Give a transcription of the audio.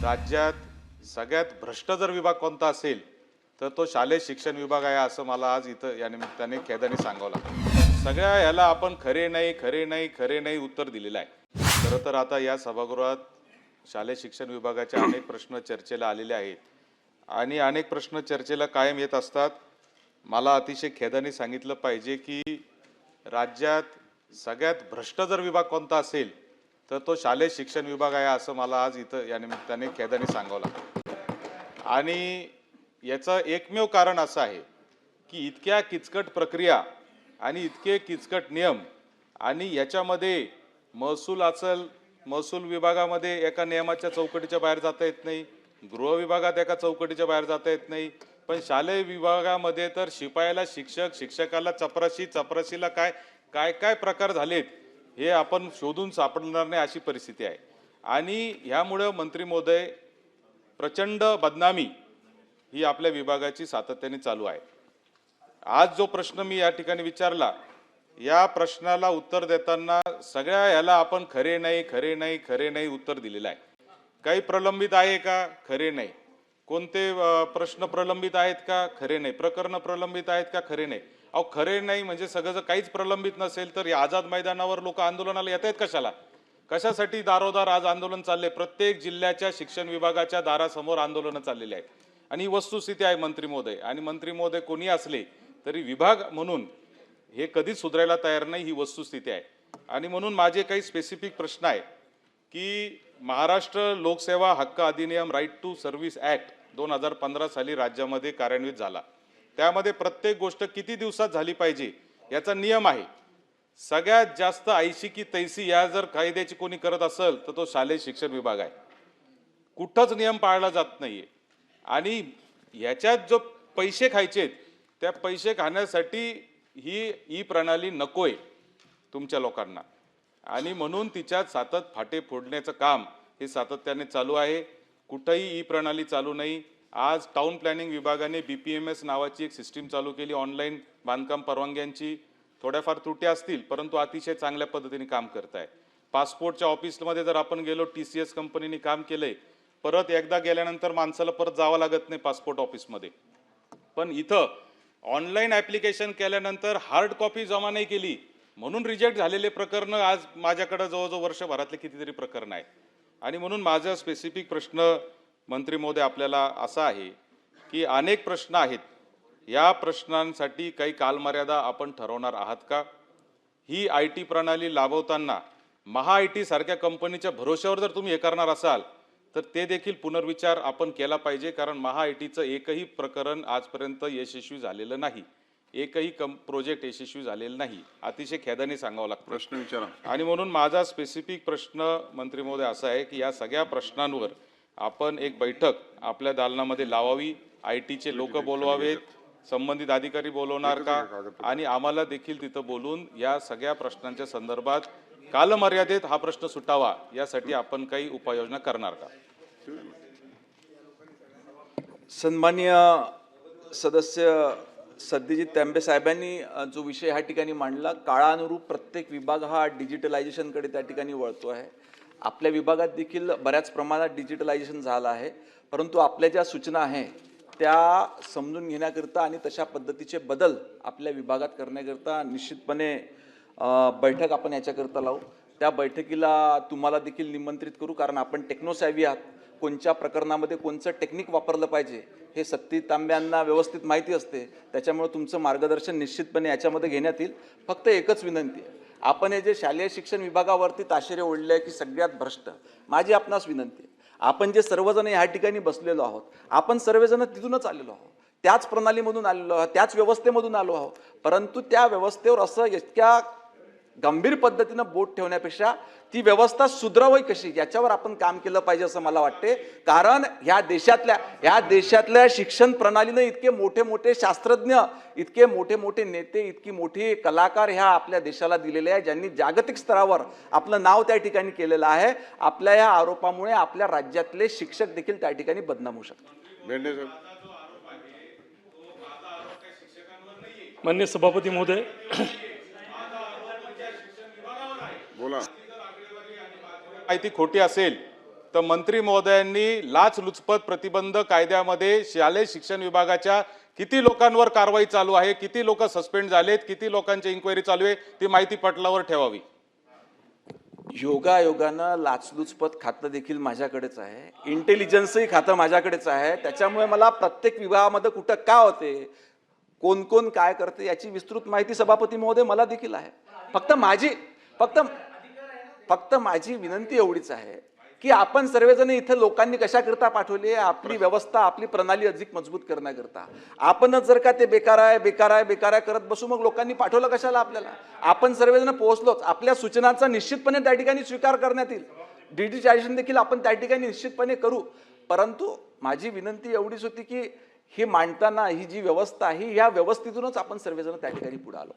राज्यात सगळ्यात भ्रष्ट जर विभाग कोणता असेल तर तो शालेय शिक्षण विभाग आहे असं मला आज इथं या निमित्ताने खेदाने सांगावं लागतं। सगळ्या ह्याला आपण खरे नाही उत्तर दिलेलं आहे। खरं तर आता या सभागृहात शालेय शिक्षण विभागाचे अनेक प्रश्न चर्चेला आलेले आहेत आणि अनेक प्रश्न चर्चेला कायम येत असतात। मला अतिशय खेदाने सांगितलं पाहिजे की राज्यात सगळ्यात भ्रष्ट जर विभाग कोणता असेल तर तो शालेय शिक्षण विभाग आहे असं मला आज इथं या निमित्ताने खेदाने सांगावं लागतं। आणि याचं एकमेव कारण असं आहे की इतक्या किचकट प्रक्रिया आणि इतके किचकट नियम आणि याच्यामध्ये महसूल विभागामध्ये एका नियमाच्या चौकटीच्या बाहेर जाता येत नाही, गृह विभागात एका चौकटीच्या बाहेर जाता येत नाही, पण शालेय विभागामध्ये तर शिपायाला शिक्षक, शिक्षकाला चपराशी, चपराशीला काय काय काय प्रकार झालेत हे आपण शोधून सापडणार नाही अशी परिस्थिती आहे। आणि ह्यामुळे मंत्री महोदय प्रचंड बदनामी ही आपल्या विभागाची सातत्याने चालू आहे। आज जो प्रश्न मी या ठिकाणी विचारला या प्रश्नाला उत्तर देताना सगळ्या ह्याला आपण खरे नाही उत्तर दिलेलं आहे। काही प्रलंबित आहे का? खरे नाही। कोणते प्रश्न प्रलंबित आहेत का? खरे नाही। प्रकरण प्रलंबित आहेत का? खरे नाही। अहो खरे नाही म्हणजे सगळं जर काहीच प्रलंबित नसेल तर या आझाद मैदानावर लोक आंदोलनाला येत आहेत कशाला? कशासाठी दारोदार आज आंदोलन चालले? प्रत्येक जिल्ह्याच्या शिक्षण विभागाच्या दारासमोर आंदोलनं चाललेली आहेत आणि ही वस्तुस्थिती आहे मंत्री महोदय। आणि मंत्री महोदय कोणी असले तरी विभाग म्हणून हे कधीच सुधारायला तयार नाही, ही वस्तुस्थिती आहे। आणि म्हणून माझे काही स्पेसिफिक प्रश्न आहे की महाराष्ट्र लोकसेवा हक्क अधिनियम राईट टू सर्व्हिस ऍक्ट 2015 साली राज्यामध्ये कार्यान्वित झाला। त्यामध्ये प्रत्येक गोष्ट किती दिवसात झाली पाहिजे याचा नियम आहे। सगळ्यात जास्त ऐशी की तैसी या जर कायद्याची कोणी करत असेल तर तो शालेय शिक्षण विभाग आहे। कुठंच नियम पाळला जात नाहीये आणि याच्यात जो पैसे खायचेत त्या पैसे खाण्यासाठी ही ई प्रणाली नकोय तुमच्या लोकांना आणि म्हणून तिच्यात सातत फाटे फोडण्याचं काम हे सातत्याने चालू आहे। कुठेही ई प्रणाली चालू नाही। आज टाउन प्लॅनिंग विभागाने BPMS नावाची एक सिस्टीम चालू केली ऑनलाईन बांधकाम परवानग्यांची। थोड्याफार त्रुटी असतील परंतु अतिशय चांगल्या पद्धतीने काम करत आहे। पासपोर्टच्या ऑफिसमध्ये जर आपण गेलो TCS कंपनीने काम केलंय, परत एकदा गेल्यानंतर माणसाला परत जावं लागत नाही पासपोर्ट ऑफिसमध्ये। पण इथं ऑनलाईन ॲप्लिकेशन केल्यानंतर हार्ड कॉपी जमा नाही केली म्हणून रिजेक्ट झालेले प्रकरण आज माझ्याकडे जवळजवळ वर्षभरातले कितीतरी प्रकरण आहे। आणि म्हणून माझा स्पेसिफिक प्रश्न मंत्री महोदय आपल्याला असा आहे की अनेक प्रश्न आहेत, या प्रश्नांसाठी काही कालमर्यादा आपण ठरवणार आहात का? ही IT प्रणाली लाभवताना महा-IT सारख्या कंपनीच्या भरोश्यावर जर तुम्ही हे करणार असाल तर ते देखील पुनर्विचार आपण केला पाहिजे, कारण महा-ITचं एकही प्रकरण आजपर्यंत यशस्वी झालेलं नाही, एकही प्रोजेक्ट यशस्वी झालेला नाही। अतिशय खेदाने सांगावं लागतं। प्रश्न विचारा। आणि म्हणून माझा स्पेसिफिक प्रश्न मंत्री महोदय असा आहे की या सगळ्या प्रश्नांवर आपण एक बैठक आपल्या दालनामध्ये लावावी, ITचे लोक बोलवावेत, संबंधित अधिकारी बोलवणार का आणि आम्हाला देखील तिथं बोलून या सगळ्या प्रश्नांच्या संदर्भात कालमर्यादेत हा प्रश्न सुटावा यासाठी आपण काही उपाययोजना करणार का? सन्माननीय सदस्य सत्यजित तांबे साहेबांनी जो विषय ह्या ठिकाणी मांडला, काळानुरूप प्रत्येक विभाग हा डिजिटलायझेशनकडे त्या ठिकाणी वळतो आहे। आपल्या विभागात देखील बऱ्याच प्रमाणात डिजिटलायझेशन झालं आहे, परंतु आपल्या ज्या सूचना आहे त्या समजून घेण्याकरता आणि तशा पद्धतीचे बदल आपल्या विभागात करण्याकरता निश्चितपणे बैठक आपण याच्याकरता लावू। त्या बैठकीला तुम्हाला देखील निमंत्रित करू, कारण आपण टेक्नोसॅव्ही आहात। कोणत्या प्रकरणामध्ये कोणचं टेक्निक वापरलं पाहिजे हे सत्यजित तांब्यांना व्यवस्थित माहिती असते, त्याच्यामुळे तुमचं मार्गदर्शन निश्चितपणे याच्यामध्ये घेण्यात येईल। फक्त एकच विनंती आहे, आपण हे जे शालेय शिक्षण विभागावरती ताशेरे ओढले आहे की सगळ्यात भ्रष्ट, माझी आपणास विनंती आहे, आपण जे सर्वजण ह्या ठिकाणी बसलेलो आहोत आपण सर्वजण तिथूनच आलेलो आहोत, त्याच प्रणालीमधून आलेलो आहोत, त्याच व्यवस्थेमधून आलो आहोत, परंतु त्या व्यवस्थेवर असं इतक्या गंभीर पद्धतीनं बोट ठेवण्यापेक्षा ती व्यवस्था सुधरावी कशी याच्यावर आपण काम केलं पाहिजे असं मला वाटते। कारण ह्या देशातल्या शिक्षण प्रणालीने इतके मोठे मोठे शास्त्रज्ञ, इतके मोठे मोठे नेते, इतकी मोठी कलाकार ह्या आपल्या देशाला दिलेले आहे, ज्यांनी जागतिक स्तरावर आपलं नाव त्या ठिकाणी केलेलं आहे। आपल्या या आरोपामुळे आपल्या राज्यातले शिक्षक देखील त्या ठिकाणी बदनाम होऊ शकतात। माननीय सभापती महोदय, बोला। माहिती खोटी असेल तर मंत्री महोदयांनी लाचलुचपत प्रतिबंध कायद्यामध्ये शालेय शिक्षण विभागाच्या किती लोकांवर कारवाई चालू आहे, किती लोक सस्पेंड झालेत, किती लोकांची इन्क्वायरी चालू आहे, ती माहिती पटलावर ठेवावी. योगायोगानं लाचलुचपत खातं देखील माझ्याकडेच आहे, इंटेलिजन्सही खातं माझ्याकडेच आहे. त्याच्यामुळे मला प्रत्येक विभागामध्ये कुठं काय होते, कोण कोण काय करते याची विस्तृत माहिती सभापती महोदय मला देखील आहे. फक्त माझी विनंती एवढीच आहे की आपण सर्वजण इथे लोकांनी कशाकरता पाठवली, आपली व्यवस्था आपली प्रणाली अधिक मजबूत करण्याकरता. आपणच जर का ते बेकार आहे बेकार आहे बेकार आहे करत बसू, मग लोकांनी पाठवलं कशाला आपल्याला. आपण सर्वजण पोहोचलोच, आपल्या सूचनांचा निश्चितपणे त्या ठिकाणी स्वीकार करण्यात येईल, डिजिटायझेशन देखील आपण त्या ठिकाणी निश्चितपणे करू. परंतु माझी विनंती एवढीच होती की ही मांडताना ही जी व्यवस्था आहे, ह्या व्यवस्थेतूनच आपण सर्वजण त्या ठिकाणी पुढे आलो.